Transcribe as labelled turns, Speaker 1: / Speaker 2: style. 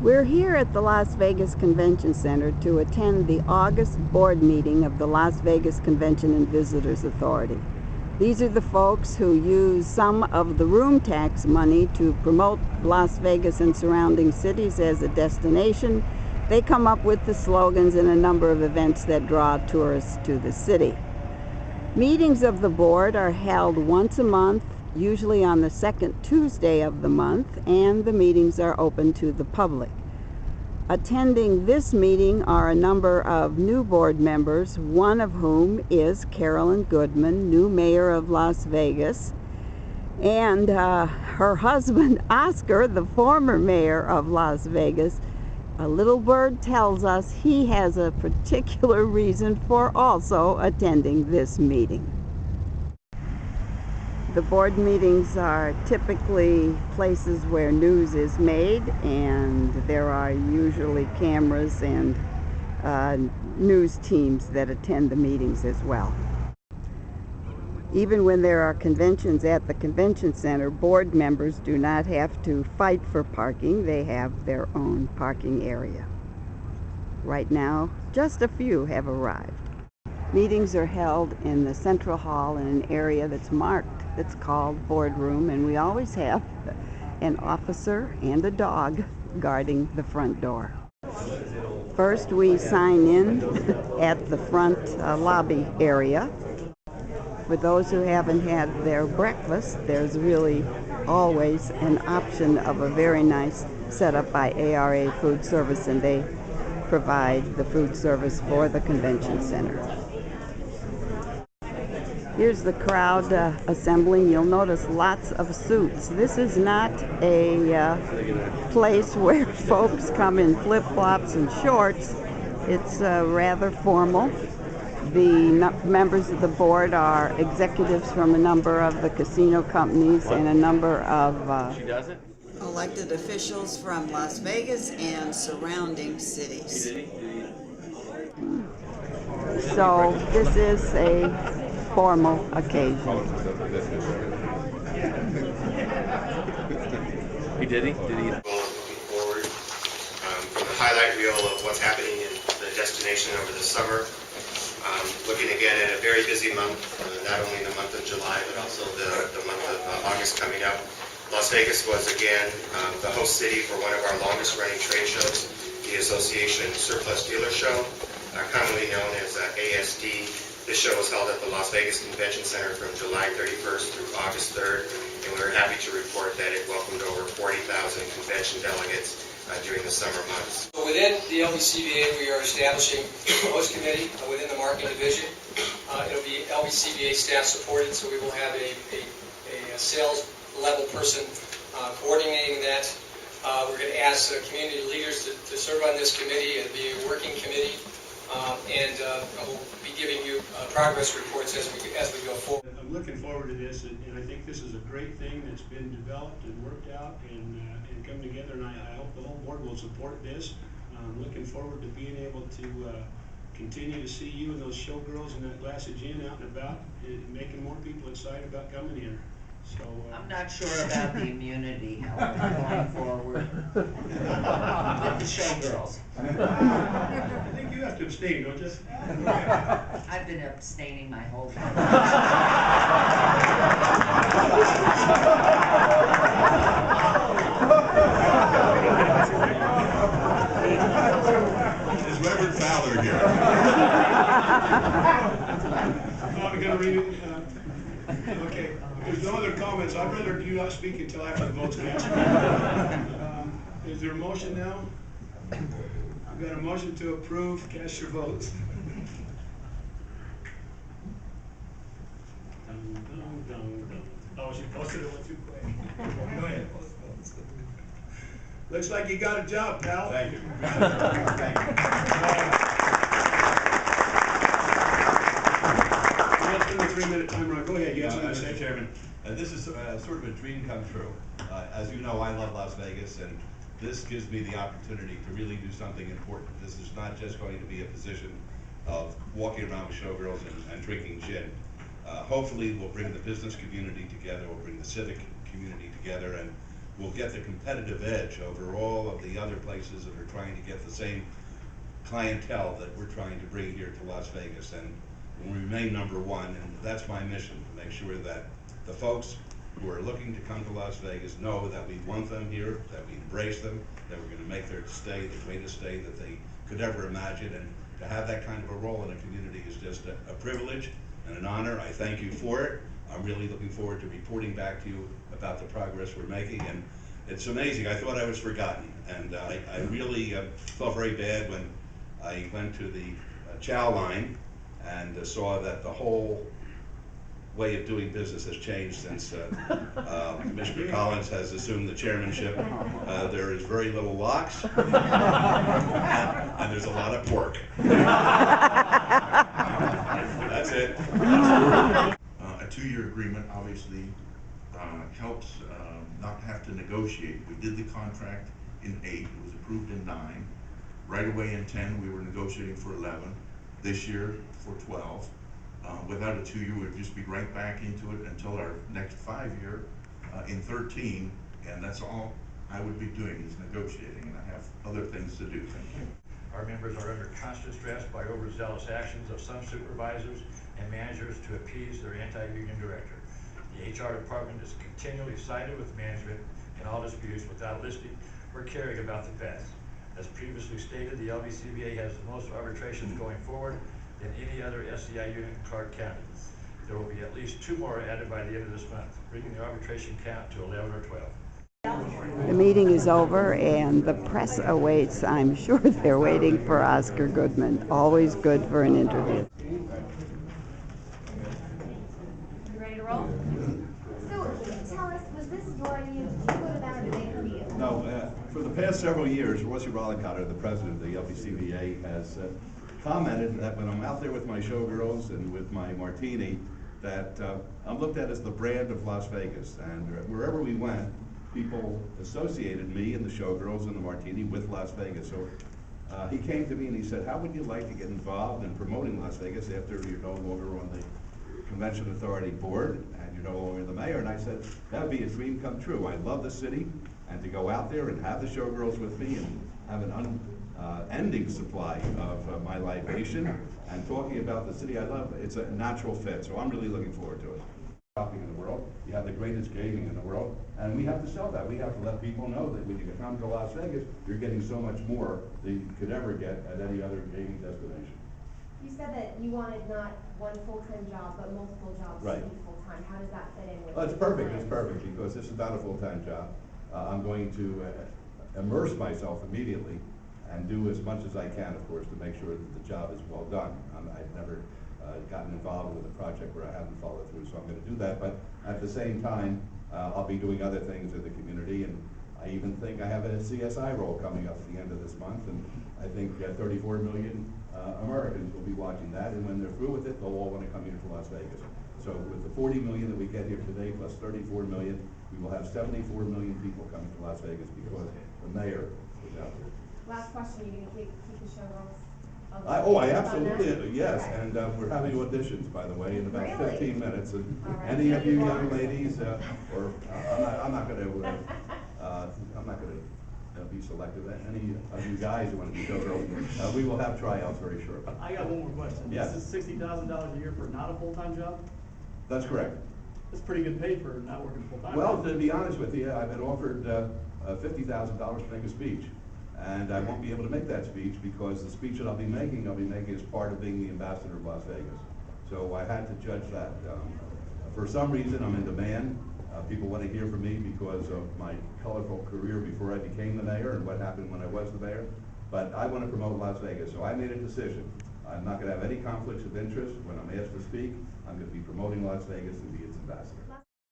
Speaker 1: We're here at the Las Vegas Convention Center to attend the August board meeting of the Las Vegas Convention and Visitors Authority. These are the folks who use some of the room tax money to promote Las Vegas and surrounding cities as a destination. They come up with the slogans and a number of events that draw tourists to the city. Meetings of the board are held once a month, usually on the second Tuesday of the month, and the meetings are open to the public. Attending this meeting are a number of new board members, one of whom is Carolyn Goodman, new mayor of Las Vegas, and her husband Oscar, the former mayor of Las Vegas. A little bird tells us he has a particular reason for also attending this meeting. The board meetings are typically places where news is made, and there are usually cameras and news teams that attend the meetings as well. Even when there are conventions at the convention center, board members do not have to fight for parking. They have their own parking area. Right now, just a few have arrived. Meetings are held in the central hall in an area that's marked. It's called boardroom, and we always have an officer and a dog guarding the front door. First, we sign in at the front lobby area. For those who haven't had their breakfast, there's really always an option of a very nice setup by ARA Food Service, and they provide the food service for the convention center. Here's the crowd assembling. You'll notice lots of suits. This is not a place where folks come in flip-flops and shorts. It's rather formal. The members of the board are executives from a number of the casino companies and a number of elected officials from Las Vegas and surrounding cities. So this is a formal occasion.
Speaker 2: Did he?
Speaker 3: Looking forward from the highlight reel of what's happening in the destination over the summer. Looking again at a very busy month, not only in the month of July, but also the month of August coming up. Las Vegas was again the host city for one of our longest running trade shows, the Association Surplus Dealer Show, commonly known as ASD. This show was held at the Las Vegas Convention Center from July 31st through August 3rd, and we're happy to report that it welcomed over 40,000 convention delegates during the summer months.
Speaker 4: Within the LVCVA, we are establishing a host committee within the marketing division. It'll be LVCVA staff supported, so we will have a sales level person coordinating that. We're going to ask community leaders to serve on this committee and be a working committee. And we'll be giving you progress reports as we go forward.
Speaker 5: I'm looking forward to this, and I think this is a great thing that's been developed and worked out and come together, and I hope the whole board will support this. I'm looking forward to being able to continue to see you and those showgirls and that glass of gin out and about, making more people excited about coming here. So,
Speaker 6: I'm not sure about the immunity, however, going forward with the showgirls.
Speaker 5: I think you have to abstain, don't you?
Speaker 6: I've been abstaining my whole life.
Speaker 7: Is Reverend Fowler here?
Speaker 5: I'm going to read it. Okay. If there's no other comments, I'd rather you not speak until after the vote's cast. Is there a motion now? I've got a motion to approve. Cast your votes. Oh, she posted it one too quick. Go ahead. Looks like you got a job, pal.
Speaker 7: Thank you. Thank you.
Speaker 5: Let's do a 3-minute timer. Go ahead. You have something to say,
Speaker 7: Mr. Chairman. This is sort of a dream come true. As you know, I love Las Vegas, and this gives me the opportunity to really do something important. This is not just going to be a position of walking around with showgirls and drinking gin. Hopefully, we'll bring the business community together, we'll bring the civic community together, and will get the competitive edge over all of the other places that are trying to get the same clientele that we're trying to bring here to Las Vegas, and we remain number one, and that's my mission, to make sure that the folks who are looking to come to Las Vegas know that we want them here, that we embrace them, that we're gonna make their stay the greatest stay that they could ever imagine, and to have that kind of a role in a community is just a privilege and an honor. I thank you for it. I'm really looking forward to reporting back to you about the progress we're making, and it's amazing. I thought I was forgotten, and I really felt very bad when I went to the chow line and saw that the whole way of doing business has changed since Mr. Collins has assumed the chairmanship. There is very little lox, and there's a lot of pork. That's it.
Speaker 2: A 2-year agreement obviously helps not have to negotiate. We did the contract in 8, it was approved in 9. Right away in 10, we were negotiating for 11. This year for 12. Without a 2-year, we'd just be right back into it until our next 5-year in 13, and that's all I would be doing is negotiating, and I have other things to do. Thank you.
Speaker 8: Our members are under constant stress by overzealous actions of some supervisors and managers to appease their anti-union director. The HR department is continually sided with management in all disputes without listening or caring about the facts. As previously stated, the LVCVA has the most arbitrations going forward than any other SCI unit in Clark County. There will be at least 2 more added by the end of this month, bringing the arbitration count to 11 or 12.
Speaker 1: The meeting is over and the press awaits. I'm sure they're waiting for Oscar Goodman. Always good for an interview.
Speaker 9: You ready to roll? So, can you tell us, was this your idea? Did you go to them or did they come to you?
Speaker 7: No, for the past several years, Rossi Rollencotter, the president of the LVCVA, has commented that when I'm out there with my showgirls and with my martini, that I'm looked at as the brand of Las Vegas. And wherever we went, people associated me and the showgirls and the martini with Las Vegas. So he came to me and he said, how would you like to get involved in promoting Las Vegas after you're no longer on the Convention Authority Board and you're no longer the mayor? And I said, that would be a dream come true. I love the city, and to go out there and have the showgirls with me and have an unending supply of my libation and talking about the city I love, it's a natural fit. So I'm really looking forward to it. Shopping in the world, you have the greatest gaming in the world, and we have to sell that. We have to let people know that when you come to Las Vegas, you're getting so much more than you could ever get at any other gaming destination.
Speaker 9: You said that you wanted not one full-time job, but multiple jobs
Speaker 7: Right.
Speaker 9: to be full-time. How does that fit in with?
Speaker 7: Well, it's perfect. It's perfect because this is not a full-time job. I'm going to immerse myself immediately and do as much as I can, of course, to make sure that the job is well done. I've never gotten involved with a project where I haven't followed through, so I'm going to do that. But at the same time, I'll be doing other things in the community, and I even think I have a CSI role coming up at the end of this month, and I think 34 million Americans will be watching that, and when they're through with it, they'll all want to come here to Las Vegas. So with the 40 million that we get here today, plus 34 million, we will have 74 million people coming to Las Vegas because the mayor is out there.
Speaker 9: Last question, you gonna keep the showgirls?
Speaker 7: I absolutely, yes, and we're having auditions, by the way, in about
Speaker 9: Really?
Speaker 7: 15 minutes. And
Speaker 9: All right.
Speaker 7: any of you young ladies, or I'm not going to be selective. Any of you guys who want to be showgirls, we will have tryouts very shortly.
Speaker 10: I got one more question.
Speaker 7: Yes.
Speaker 10: This is $60,000 a year for not a full-time job?
Speaker 7: That's correct.
Speaker 10: That's pretty good pay for not working full-time.
Speaker 7: Well, to be honest with you, I've been offered $50,000 to make a speech. And I won't be able to make that speech because the speech that I'll be making as part of being the ambassador of Las Vegas. So I had to judge that. For some reason, I'm in demand. People want to hear from me because of my colorful career before I became the mayor and what happened when I was the mayor. But I want to promote Las Vegas, so I made a decision. I'm not going to have any conflicts of interest. When I'm asked to speak, I'm going to be promoting Las Vegas and be its ambassador.